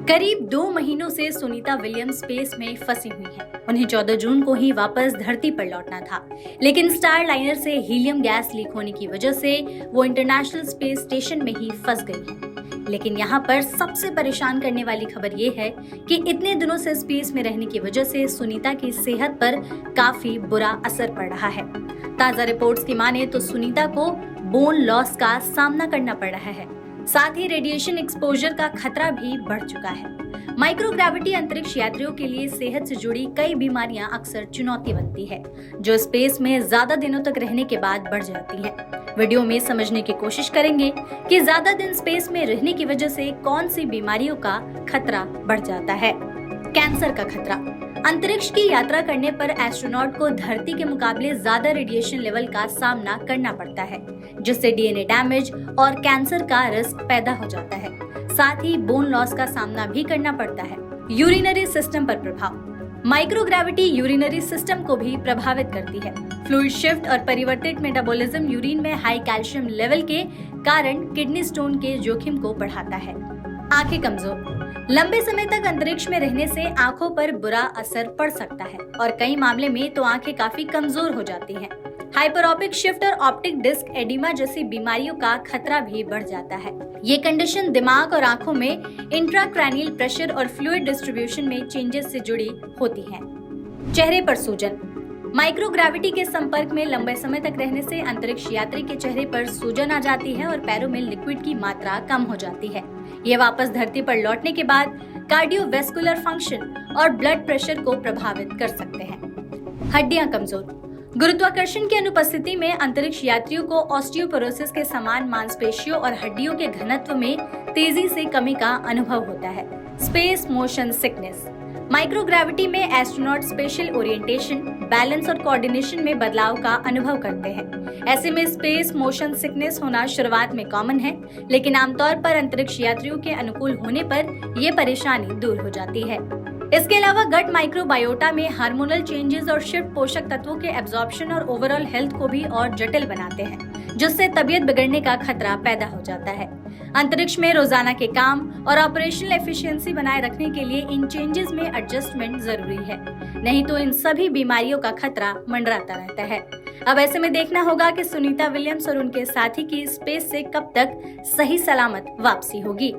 करीब 2 महीनों से सुनीता विलियम्स स्पेस में फंसी हुई हैं। उन्हें 14 जून को ही वापस धरती पर लौटना था, लेकिन स्टार लाइनर से हीलियम गैस लीक होने की वजह से वो इंटरनेशनल स्पेस स्टेशन में ही फंस गई हैं। लेकिन यहाँ पर सबसे परेशान करने वाली खबर ये है कि इतने दिनों से स्पेस में रहने की वजह से सुनीता की सेहत पर काफी बुरा असर पड़ रहा है। ताजा रिपोर्ट्स की माने तो सुनीता को बोन लॉस का सामना करना पड़ रहा है, साथ ही रेडिएशन एक्सपोजर का खतरा भी बढ़ चुका है। माइक्रोग्रेविटी अंतरिक्ष यात्रियों के लिए सेहत से जुड़ी कई बीमारियां अक्सर चुनौती बनती है, जो स्पेस में ज्यादा दिनों तक रहने के बाद बढ़ जाती हैं। वीडियो में समझने की कोशिश करेंगे कि ज्यादा दिन स्पेस में रहने की वजह से कौन सी बीमारियों का खतरा बढ़ जाता है। कैंसर का खतरा। अंतरिक्ष की यात्रा करने पर एस्ट्रोनॉट को धरती के मुकाबले ज्यादा रेडिएशन लेवल का सामना करना पड़ता है, जिससे डीएनए डैमेज और कैंसर का रिस्क पैदा हो जाता है। साथ ही बोन लॉस का सामना भी करना पड़ता है। यूरिनरी सिस्टम पर प्रभाव। माइक्रोग्रेविटी यूरिनरी सिस्टम को भी प्रभावित करती है। फ्लूइड शिफ्ट और परिवर्तित मेटाबॉलिज्म यूरिन में हाई कैल्शियम लेवल के कारण किडनी स्टोन के जोखिम को बढ़ाता है। आंखें कमजोर। लंबे समय तक अंतरिक्ष में रहने से आंखों पर बुरा असर पड़ सकता है और कई मामले में तो आंखें काफी कमजोर हो जाती हैं। हाइपरोपिक शिफ्ट और ऑप्टिक डिस्क एडिमा जैसी बीमारियों का खतरा भी बढ़ जाता है। ये कंडीशन दिमाग और आंखों में इंट्राक्रैनियल प्रेशर और फ्लूइड डिस्ट्रीब्यूशन में चेंजेस से जुड़ी होती है। चेहरे पर सूजन। माइक्रोग्रेविटी के संपर्क में लंबे समय तक रहने से अंतरिक्ष यात्री के चेहरे पर सूजन आ जाती है और पैरों में लिक्विड की मात्रा कम हो जाती है। ये वापस धरती पर लौटने के बाद कार्डियोवैस्कुलर फंक्शन और ब्लड प्रेशर को प्रभावित कर सकते हैं। हड्डियां कमजोर। गुरुत्वाकर्षण की अनुपस्थिति में अंतरिक्ष यात्रियों को ऑस्टियोपोरोसिस के समान मांसपेशियों और हड्डियों के घनत्व में तेजी से कमी का अनुभव होता है। Space motion sickness. माइक्रोग्रेविटी में एस्ट्रोनॉट स्पेशल ओरिएंटेशन, बैलेंस और कोऑर्डिनेशन में बदलाव का अनुभव करते हैं। ऐसे में स्पेस मोशन सिकनेस होना शुरुआत में कॉमन है, लेकिन आमतौर पर अंतरिक्ष यात्रियों के अनुकूल होने पर ये परेशानी दूर हो जाती है। इसके अलावा गट माइक्रोबायोटा में हार्मोनल चेंजेस और शिफ्ट पोषक तत्वों के एब्जॉर्प्शन और ओवरऑल हेल्थ को भी और जटिल बनाते हैं, जिससे तबीयत बिगड़ने का खतरा पैदा हो जाता है। अंतरिक्ष में रोजाना के काम और ऑपरेशनल एफिशिएंसी बनाए रखने के लिए इन चेंजेस में एडजस्टमेंट जरूरी है, नहीं तो इन सभी बीमारियों का खतरा मंडराता रहता है। अब ऐसे में देखना होगा कि सुनीता विलियम्स और उनके साथी की स्पेस से कब तक सही सलामत वापसी होगी।